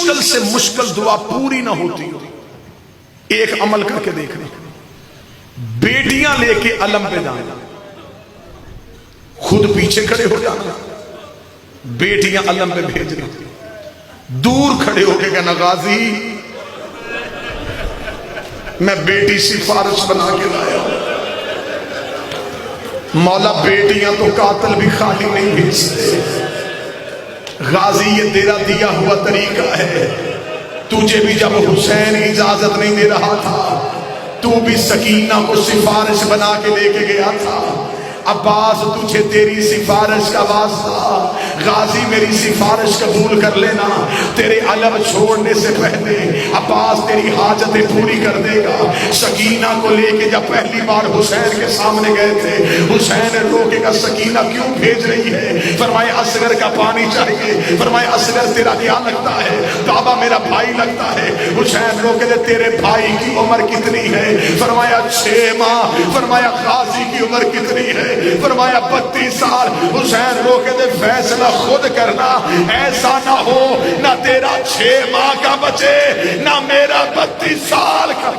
مشکل سے مشکل دعا پوری نہ ہوتی ہو، ایک عمل کر کے دیکھنا، بیٹیاں لے کے علم پہ جانا، خود پیچھے کھڑے ہو جانا، بیٹیاں علم پہ بھیجنا، دور کھڑے ہو کے کہنا غازی میں بیٹی سفارش بنا کے لایا ہوں، مولا بیٹیاں تو قاتل بھی خالی نہیں بھیجتے، غازی یہ تیرا دیا ہوا طریقہ ہے، تجھے بھی جب حسین اجازت نہیں دے رہا تھا تو بھی سکینہ کو سفارش بنا کے لے کے گیا تھا، عباس تجھے تیری سفارش کا واسطہ، غازی میری سفارش قبول کر لینا، تیرے علم چھوڑنے سے پہلے عباس تیری حاجتیں پوری کر دے گا۔ سکینہ کو لے کے جب پہلی بار حسین کے سامنے گئے تھے، حسین روکے گا سکینہ کیوں بھیج رہی ہے؟ فرمائے اصغر کا پانی چاہیے، فرمائے اصغر تیرا کیا لگتا ہے؟ بابا میرا بھائی لگتا ہے۔ حسین روکے دے تیرے بھائی کی عمر کتنی ہے؟ فرمایا 6 ماہ۔ فرمایا غازی کی عمر کتنی ہے؟ فرمایا 32 سال۔ حسین روکے دے فیصلہ خود کرنا، ایسا نہ ہو نہ تیرا 6 ماہ کا بچے نہ میرا 32 سال کا۔